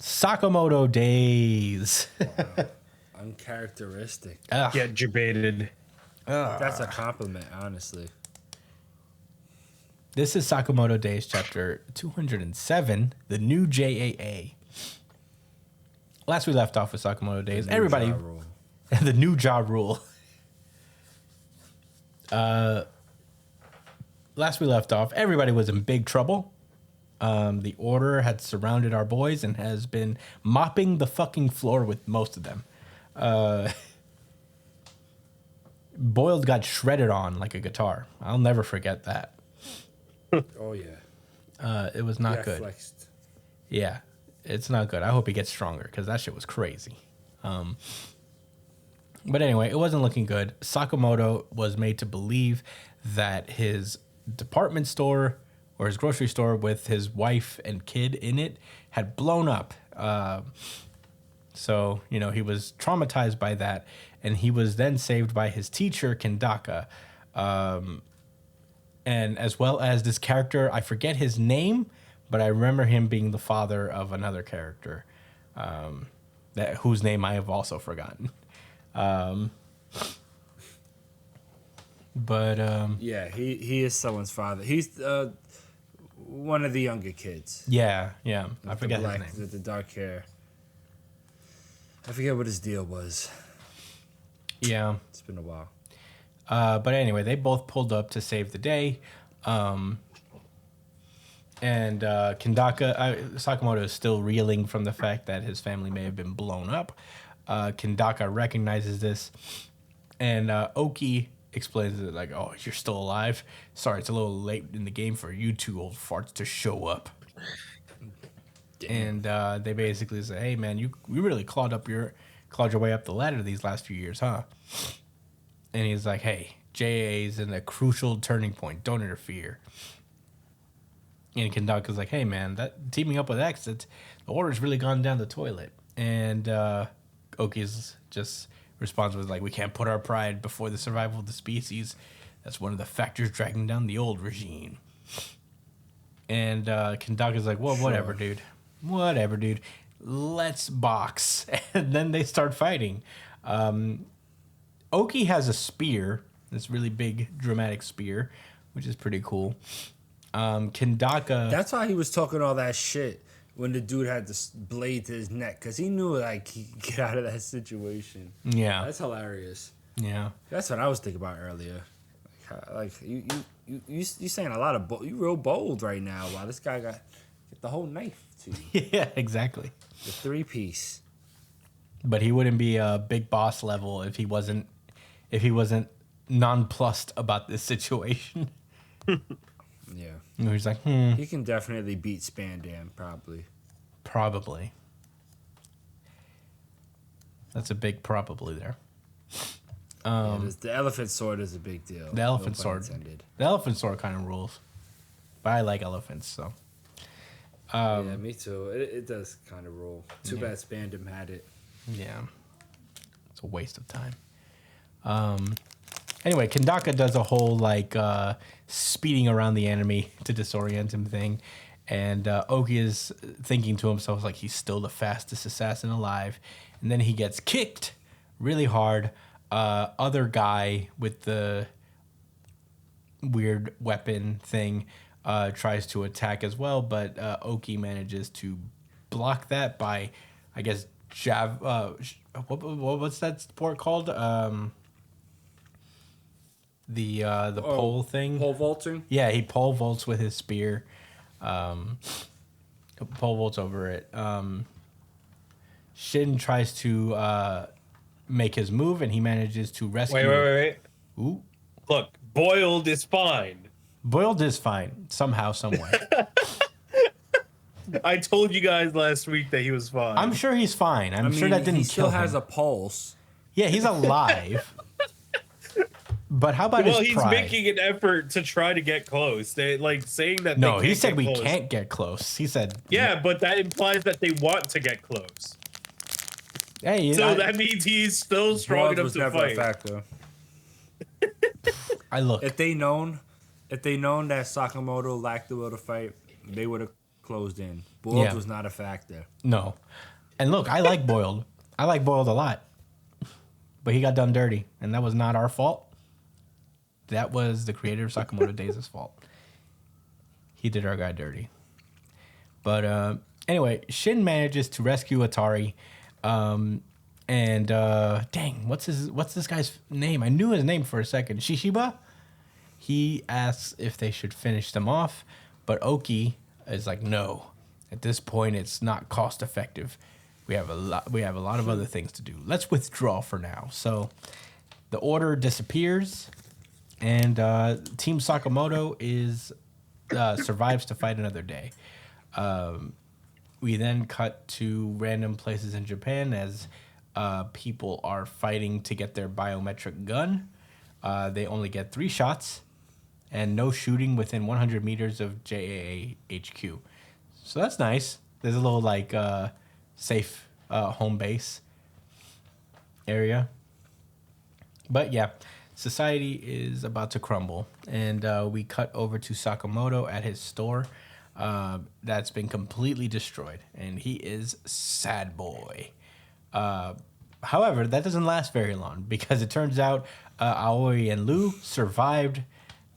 Sakamoto days. Uncharacteristic. Get debated. That's a compliment, honestly. This is Sakamoto Days, chapter 207, the new JAA. Last we left off with Sakamoto Days, everybody, the new Ja Rule. Last we left off, everybody was in big trouble. The Order had surrounded our boys and has been mopping the fucking floor with most of them. Boiled got shredded on like a guitar. I'll never forget that. Oh, yeah. It was not good. Flexed. Yeah, it's not good. I hope he gets stronger because that shit was crazy. But anyway, it wasn't looking good. Sakamoto was made to believe that his department store or his grocery store with his wife and kid in it had blown up. So, you know, he was traumatized by that. And he was then saved by his teacher, Kendaka. And as well as this character, I forget his name, but I remember him being the father of another character, whose name I have also forgotten. Yeah, he is someone's father. He's one of the younger kids. Yeah. I forget his name. With the dark hair. I forget what his deal was. Yeah. It's been a while. But anyway, they both pulled up to save the day. And Sakamoto is still reeling from the fact that his family may have been blown up. Kendaka recognizes this. And Oki explains it like, oh, you're still alive? Sorry, it's a little late in the game for you two old farts to show up. Damn. And they basically say, hey, man, you really clawed your way up the ladder these last few years, huh? And he's like, hey, JA is in a crucial turning point. Don't interfere. And Kendaka's like, hey, man, that teaming up with X, the Order's really gone down the toilet. And Oki's just responds with, like, we can't put our pride before the survival of the species. That's one of the factors dragging down the old regime. And Kendaka's like, well, whatever, dude. Whatever, dude. Let's box. And then they start fighting. Oki has a spear, this really big, dramatic spear, which is pretty cool. Kendaka... That's why he was talking all that shit when the dude had this blade to his neck, because he knew, like, he could get out of that situation. Yeah. That's hilarious. Yeah. That's what I was thinking about earlier. Like you saying a lot of... you real bold right now. Wow, this guy got the whole knife, too. Yeah, exactly. The 3-piece. But he wouldn't be a big boss level if he wasn't nonplussed about this situation. Yeah. He's like, He can definitely beat Spandam, probably. Probably. That's a big probably there. The elephant sword is a big deal. The elephant sword. The elephant sword kind of rules. But I like elephants, so. Yeah, me too. It does kind of rule. Too bad Spandam had it. Yeah. It's a waste of time. Anyway, Kendaka does a whole, like, speeding around the enemy to disorient him thing. And Oki is thinking to himself, like, he's still the fastest assassin alive. And then he gets kicked really hard. Other guy with the weird weapon thing tries to attack as well. But Oki manages to block that by, I guess, what's that sport called? The pole thing. Pole vaulting? Yeah, he pole vaults with his spear. Pole vaults over it. Shin tries to make his move, and he manages to rescue. Wait. Ooh. Look, Boiled is fine. Boiled is fine, somehow, someway. I told you guys last week that he was fine. I'm sure he's fine. I'm sure that didn't kill him. He still has a pulse. Yeah, he's alive. But how about his pride? Well, he's making an effort to try to get close. They like saying that. No, he said we can't get close. He said. Yeah, but that implies that they want to get close. Hey, that means he's still strong enough to fight. A factor. If they known that Sakamoto lacked the will to fight, they would have closed in. Boiled Yeah. was not a factor. No. And look, I like Boiled. I like Boiled a lot. But he got done dirty, and that was not our fault. That was the creator of Sakamoto Days' fault. He did our guy dirty. But anyway, Shin manages to rescue Atari. Dang, what's this guy's name? I knew his name for a second. Shishiba? He asks if they should finish them off, but Oki is like, no. At this point, it's not cost effective. We have a lot of other things to do. Let's withdraw for now. So the order disappears, and Team Sakamoto survives to fight another day. We then cut to random places in Japan as people are fighting to get their biometric gun. They only get 3 shots and no shooting within 100 meters of JAA HQ. So that's nice. There's a little safe home base area. But yeah, society is about to crumble. And we cut over to Sakamoto at his store that's been completely destroyed. And he is sad boy. However, that doesn't last very long because it turns out Aoi and Lu survived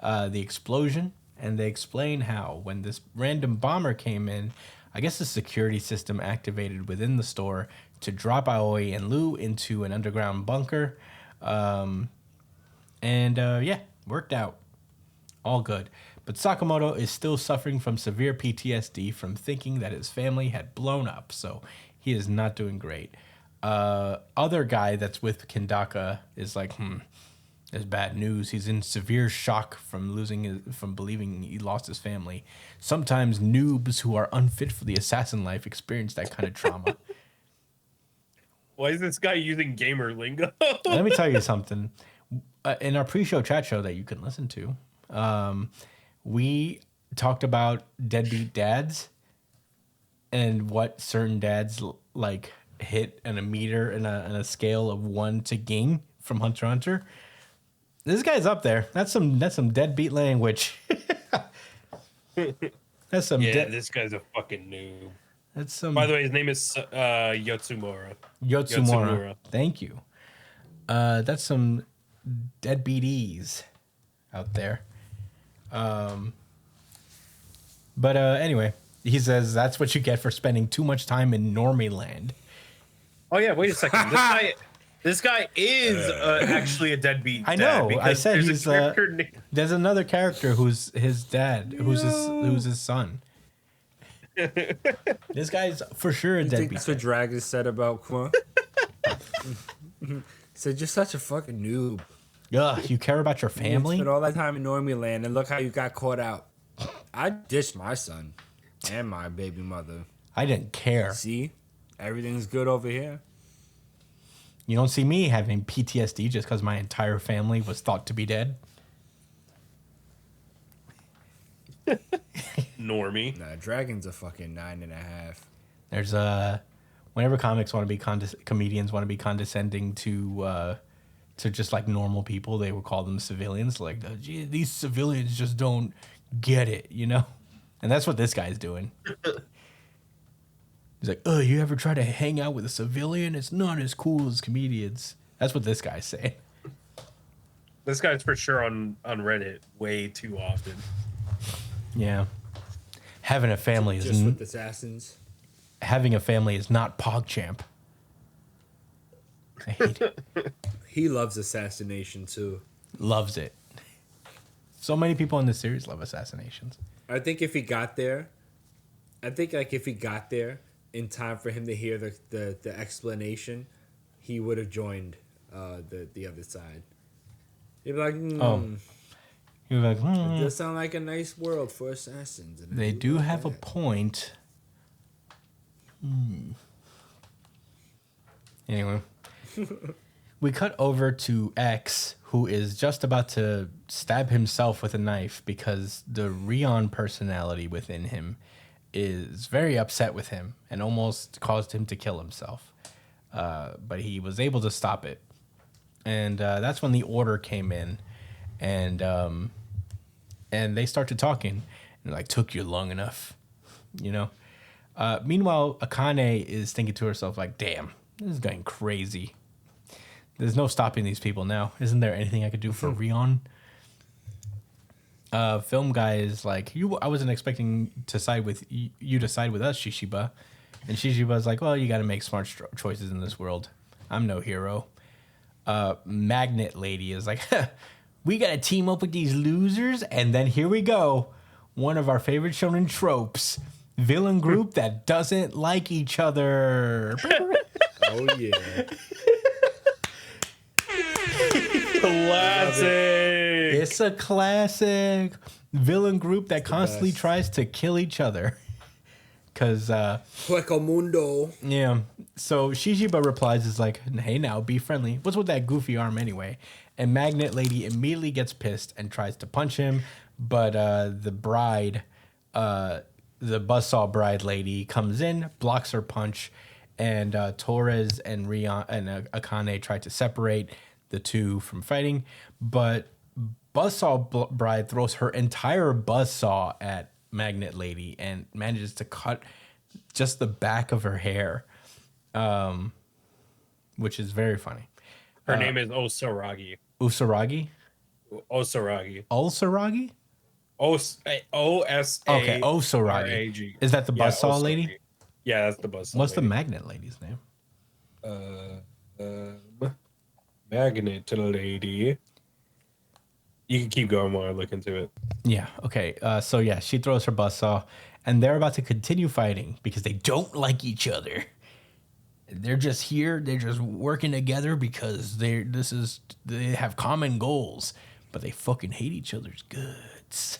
the explosion. And they explain how when this random bomber came in, I guess the security system activated within the store to drop Aoi and Lu into an underground bunker. Worked out. All good. But Sakamoto is still suffering from severe PTSD from thinking that his family had blown up, so he is not doing great. Other guy that's with Kendaka is like, there's bad news. He's in severe shock from believing he lost his family. Sometimes noobs who are unfit for the assassin life experience that kind of trauma. Why is this guy using gamer lingo? Let me tell you something. In our pre-show chat show that you can listen to, we talked about deadbeat dads and what certain dads hit in a meter in a scale of 1 to Ging from Hunter x Hunter. This guy's up there. That's some deadbeat language. That's some. This guy's a fucking noob. That's some. By the way, his name is Yotsumura. Yotsumura. Thank you. That's some deadbeaties out there. Anyway, he says that's what you get for spending too much time in Normie Land. Oh yeah, wait a second. This guy is actually a deadbeat. I know. I said he's. Name. There's another character who's his dad, who's his son. This guy's for sure a You think deadbeat. that's what Dragon said about Kuma? Said you're such a fucking noob. Ugh, you care about your You family? spent all that time in Normie Land, and look how you got caught out. I ditched my son and my baby mother. I didn't care. See, everything's good over here. You don't see me having PTSD just because my entire family was thought to be dead. Normie. Nah, Dragon's a fucking 9.5. There's whenever comics want to be comedians want to be condescending to just like normal people, they would call them civilians. Like, gee, these civilians just don't get it, you know? And that's what this guy's doing. He's like, oh, you ever try to hang out with a civilian? It's not as cool as comedians. That's what this guy's saying. This guy's for sure on Reddit way too often. Yeah. Having a family Just with assassins. Having a family is not PogChamp. I hate it. He loves assassination too. Loves it. So many people in this series love assassinations. I think if he got there, in time for him to hear the explanation, he would have joined the other side. He'd be like, He was like, it does sound like a nice world for assassins. And they do have a point. Anyway, we cut over to X, who is just about to stab himself with a knife because the Rion personality within him is very upset with him and almost caused him to kill himself. But he was able to stop it. And that's when the order came in. And they started talking. And like, took you long enough, you know? Meanwhile, Akane is thinking to herself like, "Damn, this is going crazy. There's no stopping these people now. Isn't there anything I could do for Rion?" Film guy is like, I wasn't expecting to side with you to side with us, Shishiba. And Shishiba's like, well, you got to make smart choices in this world. I'm no hero. Magnet Lady is like, we got to team up with these losers. And then here we go. One of our favorite shonen tropes. Villain group that doesn't like each other. Oh, yeah. Classic. It's a classic villain group that constantly best. tries to kill each other. Because, Pueco Mundo. yeah. So Shishiba replies, is like, hey, now, be friendly. What's with that goofy arm anyway? And Magnet Lady immediately gets pissed and tries to punch him. But the bride, the buzzsaw bride lady comes in, blocks her punch. And Torres and Rion and Akane try to separate the two from fighting. But Buzzsaw Bride throws her entire buzzsaw at Magnet Lady and manages to cut just the back of her hair, which is very funny. Her name is Osaragi. Usaragi? Osaragi. Ulsaragi? O-S-A. Okay, Osaragi. R-A-G. Is that the Yeah, buzzsaw Osaragi. lady? Yeah, that's the buzzsaw What's the lady. Magnet Lady's name? Magnet lady. You can keep going while I look into it. Yeah, okay. So yeah, she throws her buzzsaw, and they're about to continue fighting because they don't like each other. They're just here. They're just working together because they have common goals, but they fucking hate each other's guts.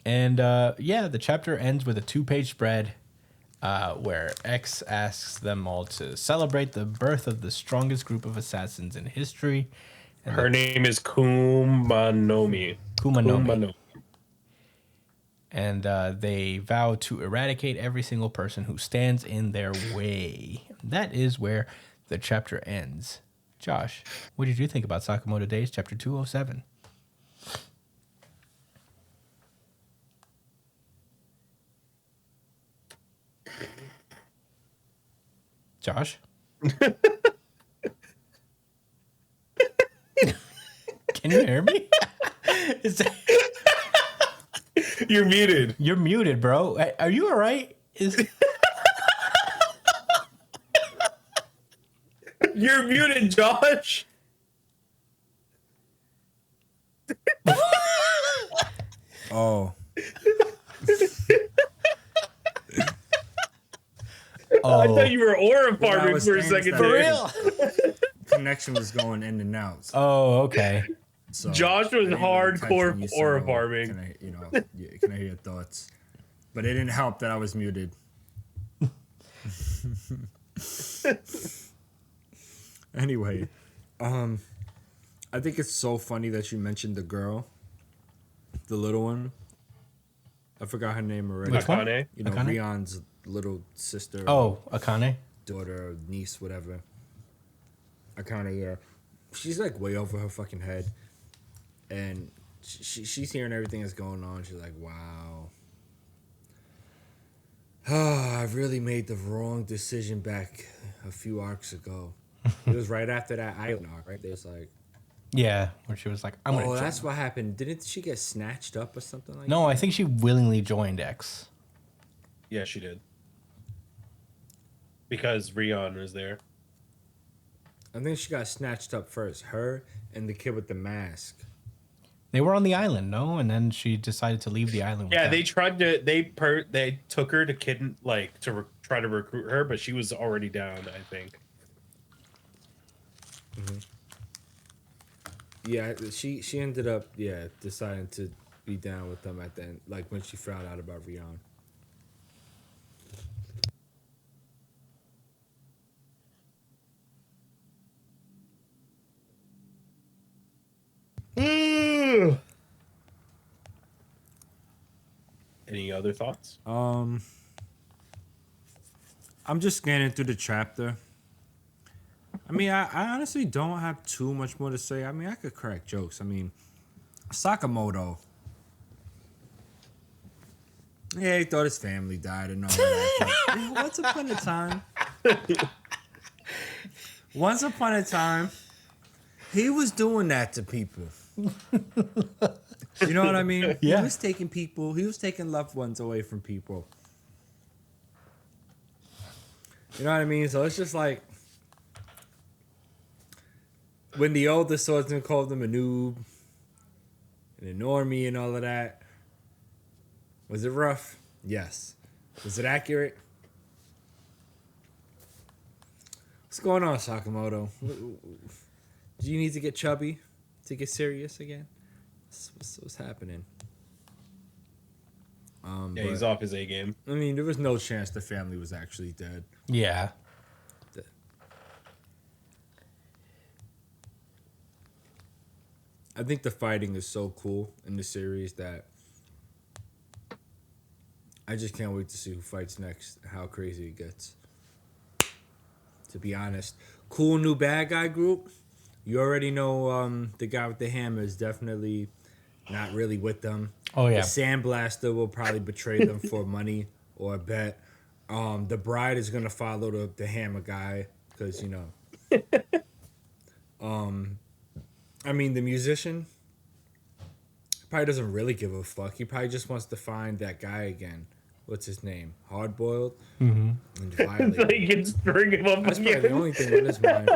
And yeah, the chapter ends with a 2-page spread where X asks them all to celebrate the birth of the strongest group of assassins in history. And Her name is Kumanomi. Kumanomi. And they vow to eradicate every single person who stands in their way. That is where the chapter ends. Josh, what did you think about Sakamoto Days, chapter 207? Josh? Can you hear me? Is that... You're muted. You're muted, bro. Are you all right? You're muted, Josh. Oh. I thought you were aura What I farming was for a saying is second that- there. Connection was going in and out. Oh, okay. So Josh was I didn't really catch hardcore when you aura said, farming. Can I hear your thoughts? But it didn't help that I was muted. Anyway, I think it's so funny that you mentioned the girl, the little one. I forgot her name already. Which one? Akane. You know, Akane? Rion's little sister, Oh, Akane? daughter, niece, whatever. Akane, yeah. She's like way over her fucking head, and she's hearing everything that's going on. She's like, "Wow, I've really made the wrong decision back a few arcs ago." It was right after that island arc, right? There's like, Yeah, where she was like, I'm oh, gonna join. that's what happened. Didn't she get snatched up or something like that? No, I think she willingly joined X. Yeah, she did. Because Rion was there. I think she got snatched up first. Her and the kid with the mask. They were on the island, no? And then she decided to leave the island with Yeah, them. they tried to. They took her to try to recruit her, but she was already down. I think. Yeah, she ended up deciding to be down with them at the end, like when she found out about Rion. Any other thoughts? I'm just scanning through the chapter. I mean, I honestly don't have too much more to say. I mean, I could crack jokes. I mean, Sakamoto. Yeah, he thought his family died and all that. But, you know, once upon a time, he was doing that to people. You know what I mean? Yeah. He was taking loved ones away from people. You know what I mean? So it's just like when the older swordsman called him a noob and a normie and all of that. Was it rough? Yes. Was it accurate? What's going on, Sakamoto? Do you need to get chubby to get serious again? What's happening? Yeah, he's off his A game. I mean, there was no chance the family was actually dead. Yeah. I think the fighting is so cool in the series that I just can't wait to see who fights next, how crazy it gets. To be honest. Cool new bad guy group. You already know the guy with the hammer is definitely not really with them. Oh, yeah. The Sandblaster will probably betray them for money or a bet. The bride is going to follow the hammer guy because, you know. I mean, the musician probably doesn't really give a fuck. He probably just wants to find that guy again. What's his name? Hardboiled? Mm-hmm. And violate him. He can string him up That's again. probably the only thing in his mind.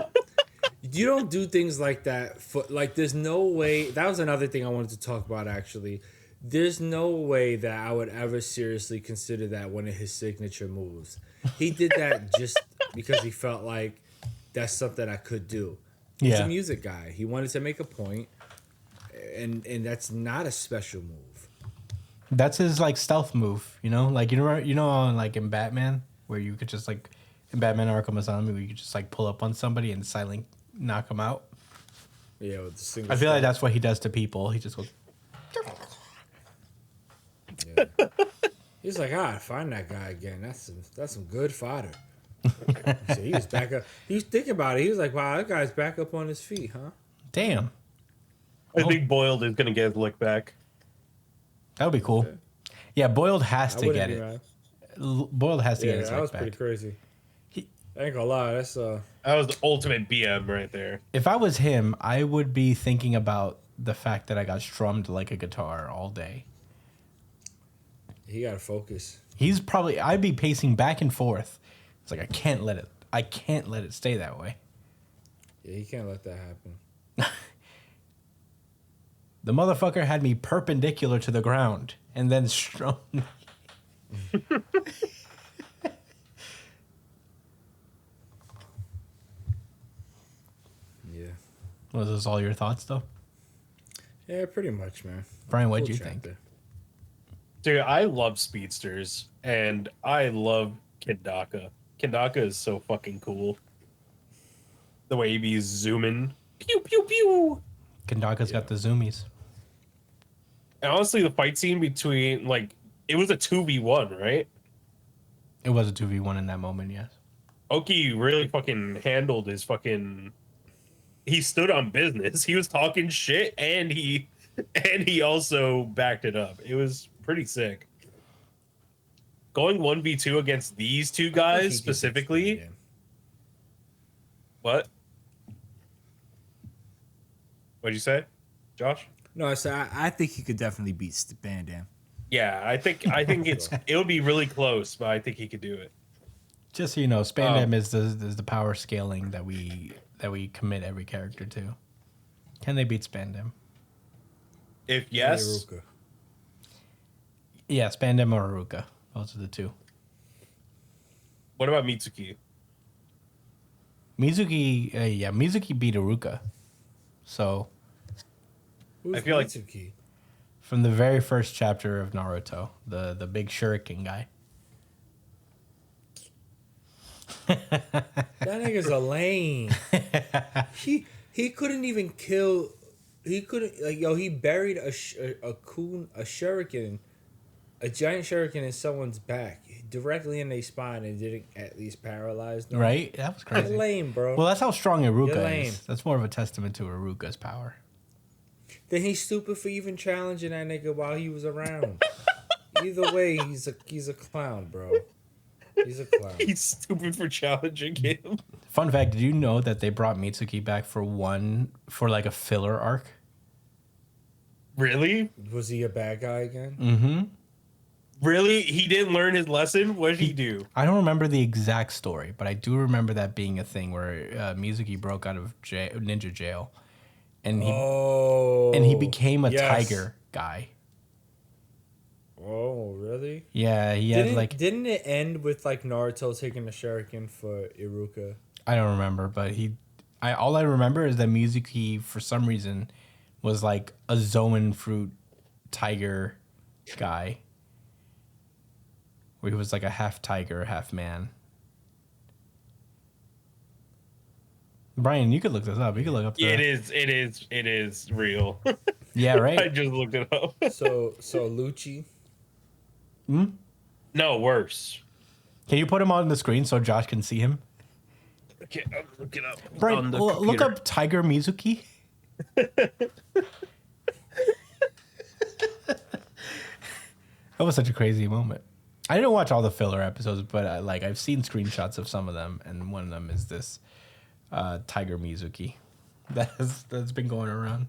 You don't do things like that. There's no way. That was another thing I wanted to talk about, actually. There's no way that I would ever seriously consider that one of his signature moves. He did that just because he felt like that's something I could do. He's a music guy. He wanted to make a point, and that's not a special move. That's his like stealth move, you know, like like in Batman, where you could just like in Batman Arkham Asylum, where you could just like pull up on somebody and silently knock them out. Yeah, with the single. I feel like that's what he does to people. He just goes. Yeah. He's like, find that guy again. That's some good fodder. So he was back up. He was thinking about it. He was like, wow, that guy's back up on his feet, huh? Damn. I think Boiled is going to get his lick back. That would be cool. Yeah, Boiled has I to wouldn't get be it. mad. Boiled has to get his that lick was back. pretty crazy. I ain't gonna lie, that's That was the ultimate BM right there. If I was him, I would be thinking about the fact that I got strummed like a guitar all day. he gotta focus. I'd be pacing back and forth. It's like I can't let it stay that way. Yeah, he can't let that happen. The motherfucker had me perpendicular to the ground and then strummed me. Yeah. Was this all your thoughts though? Yeah, pretty much, man. Brian, what'd Cool you think? chapter. Dude, I love speedsters, and I love Kendaka. Kendaka is so fucking cool. The way he be zooming. Pew, pew, pew. Kandaka's got the zoomies. And honestly, the fight scene between, like, it was a 2v1, right? It was a 2v1 in that moment, yes. Oki really fucking handled his fucking... He stood on business. He was talking shit, and he also backed it up. It was pretty sick. Going 1v2 against these two guys specifically... Yeah. What? What'd you say, Josh? No, I said I think he could definitely beat Van Damme. Yeah, I think it would be really close, but I think he could do it. Just so you know, Spandam is the power scaling that we commit every character to. Can they beat Spandam? If yes, Iruka. Yeah, Spandam or Aruka. Those are the two. what about Mitsuki? Mizuki beat Aruka. So Who's I feel like- Mitsuki? from the very first chapter of Naruto, the big shuriken guy. That nigga's a lame. He couldn't even kill. He couldn't he buried a shuriken, a giant shuriken in someone's back directly in their spine and didn't at least paralyze them. Right? That was That's crazy. lame, bro. Well, that's how strong You're Aruka lame. is. That's more of a testament to Aruka's power. Then he's stupid for even challenging that nigga while he was around. Either way, he's a clown, bro. He's a clown. He's stupid for challenging him. Fun fact: did you know that they brought Mitsuki back for like a filler arc? Really? Was he a bad guy again? Mm-hmm. Really? He didn't learn his lesson? What did he do? I don't remember the exact story, but I do remember that being a thing where Mizuki broke out of ninja jail, and he became a tiger guy. Oh, really? Yeah, didn't it end with like Naruto taking a shuriken for Iruka? I don't remember, but all I remember is that Mizuki for some reason was like a Zoan fruit tiger guy. Where he was like a half tiger, half man. Brian, you could look this up. You could look up. It is real. Yeah, right. I just looked it up. So Lucci. No, worse. Can you put him on the screen so Josh can see him? Okay, I'll look it up. Brian, look up Tiger Mizuki. That was such a crazy moment. I didn't watch all the filler episodes, but I've seen screenshots of some of them, and one of them is this Tiger Mizuki that's been going around.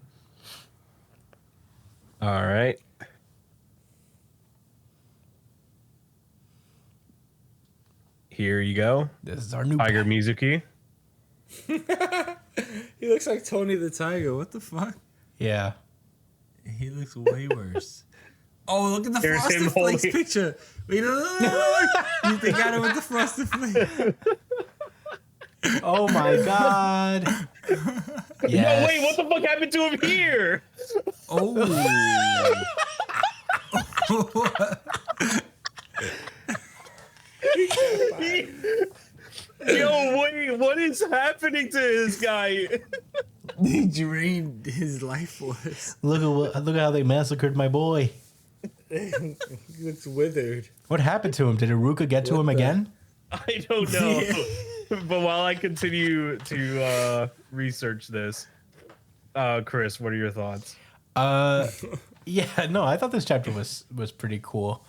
All right. Here you go. This is our new Tiger Mizuki. He looks like Tony the Tiger. What the fuck? Yeah. He looks way worse. Oh, look at the Here's Frosted him Flakes holding- picture. Wait, they got him with the Frosted Flakes. Oh my god. Yes. No, wait, what the fuck happened to him here? Oh. Yo, wait, what is happening to this guy? He drained his life force. Look at how they massacred my boy. He looks withered. What happened to him? Did Iruka get to him again? I don't know. But while I continue to research this, Chris, what are your thoughts? Yeah, no, I thought this chapter was pretty cool.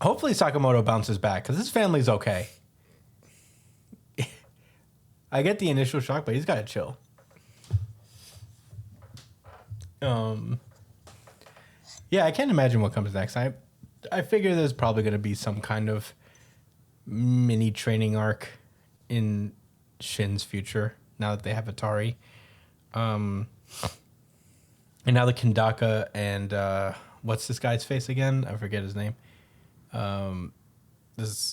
Hopefully Sakamoto bounces back because his family's okay. I get the initial shock, but he's got to chill. Yeah, I can't imagine what comes next. I figure there's probably going to be some kind of mini training arc in Shin's future now that they have Atari. And now the Kendaka and what's this guy's face again? I forget his name. This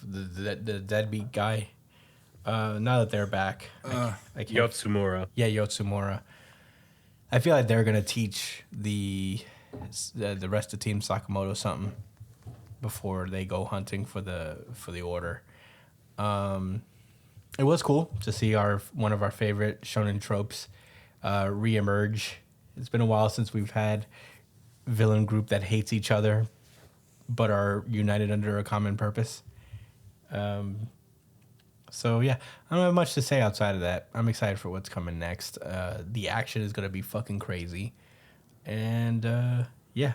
the deadbeat guy. Now that they're back, I can't. Yotsumura. Yeah, Yotsumura. I feel like they're gonna teach the rest of Team Sakamoto something before they go hunting for the order. It was cool to see one of our favorite shonen tropes reemerge. It's been a while since we've had villain group that hates each other but are united under a common purpose. So yeah, I don't have much to say outside of that. I'm excited for what's coming next. The action is gonna be fucking crazy, and yeah.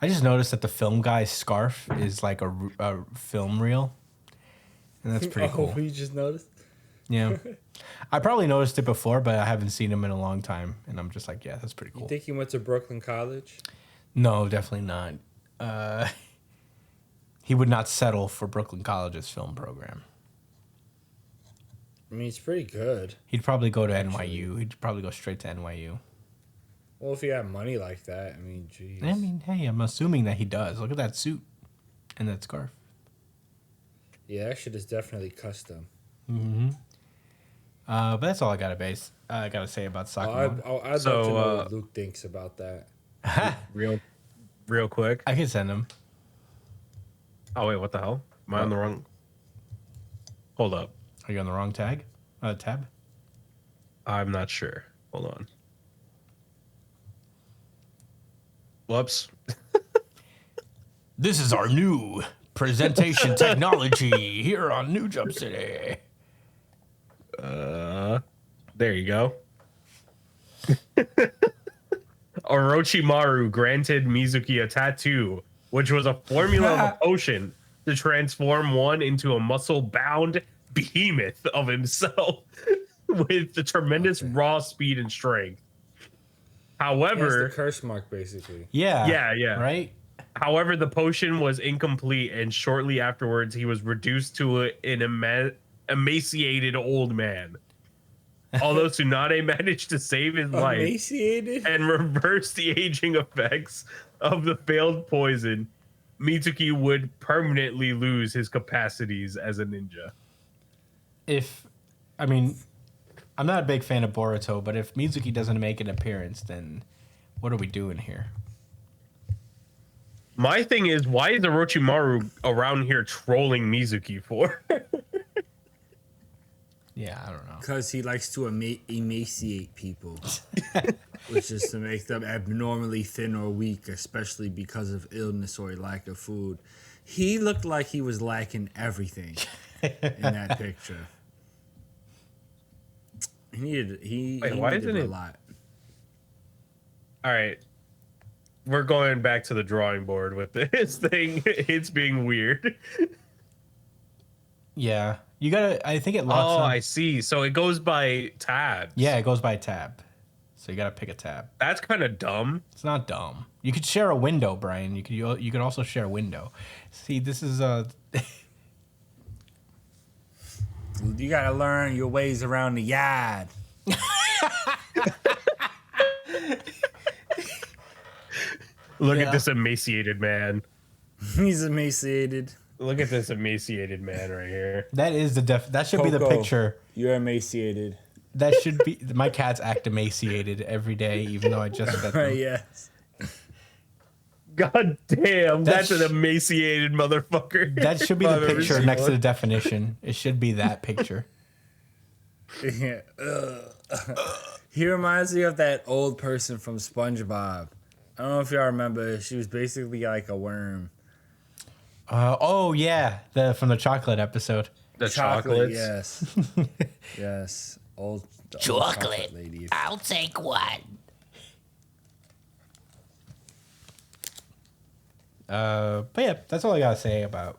I just noticed that the film guy's scarf is like a film reel, and that's pretty cool. Oh, you just noticed? Yeah, I probably noticed it before, but I haven't seen him in a long time, and I'm just like, yeah, that's pretty cool. You think he went to Brooklyn College? No, definitely not. He would not settle for Brooklyn College's film program. I mean, it's pretty good. He'd probably go to NYU. He'd probably go straight to NYU. Well, if he had money like that, I mean, geez. I mean, hey, I'm assuming that he does. Look at that suit and that scarf. Yeah, that shit is definitely custom. Mm-hmm. But that's all I gotta say about Sakamoto. I'd love to know what Luke thinks about that. Real quick. I can send him. Oh wait, what the hell? Am I on the wrong? Hold up. Are you on the wrong tab? I'm not sure. Hold on. Whoops. This is our new presentation technology here on New Jump City. There you go. Orochimaru granted Mizuki a tattoo, which was a formula of a potion to transform one into a muscle-bound behemoth of himself with the tremendous raw speed and strength. That's However, the curse mark, basically. Yeah. Yeah. Right? however, the potion was incomplete, and shortly afterwards, he was reduced to an emaciated old man. Although Tsunade managed to save his life Emaciated? and reverse the aging effects of the failed poison, Mitsuki would permanently lose his capacities as a ninja. I'm not a big fan of Boruto, but if Mizuki doesn't make an appearance, then what are we doing here? My thing is, why is Orochimaru around here trolling Mizuki for? Yeah, I don't know. Because he likes to emaciate people, which is to make them abnormally thin or weak, especially because of illness or lack of food. He looked like he was lacking everything in that picture. He needed a lot. All right. We're going back to the drawing board with this thing. It's being weird. Yeah. You gotta, I think it locks Oh, on. I see. So it goes by tabs. Yeah, it goes by tab. So you gotta pick a tab. That's kind of dumb. It's not dumb. You could share a window, Brian. You could also share a window. See, this is You gotta learn your ways around the yard. Look at this emaciated man. He's emaciated. Look at this emaciated man right here. that is the that should be the Coco, picture. You're emaciated. That should be my cats act emaciated every day, even though I just fed them. Yes. God damn, that's an That's- emaciated motherfucker. That should be If the I've ever picture seen next to one. the definition. It should be that picture. Yeah. He reminds me of that old person from SpongeBob. I don't know if y'all remember. She was basically like a worm. Oh yeah, from the chocolate episode. The chocolates. Yes. Yes. The old Chocolate. lady. I'll take one. But yeah, that's all I gotta say about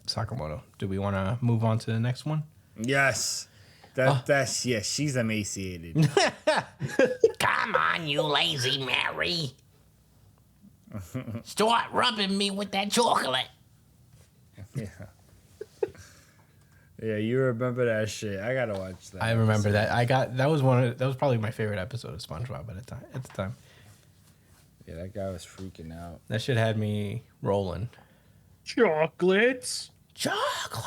Sakamoto. Do we want to move on to the next one? Yes. That's yes. She's emaciated. Come on, you lazy Mary. Start rubbing me with that chocolate. Yeah. Yeah, you remember that shit. I gotta watch that. I remember that. That was probably my favorite episode of SpongeBob at the time. Yeah, that guy was freaking out. That shit had me rolling. Chocolates. Chocolate.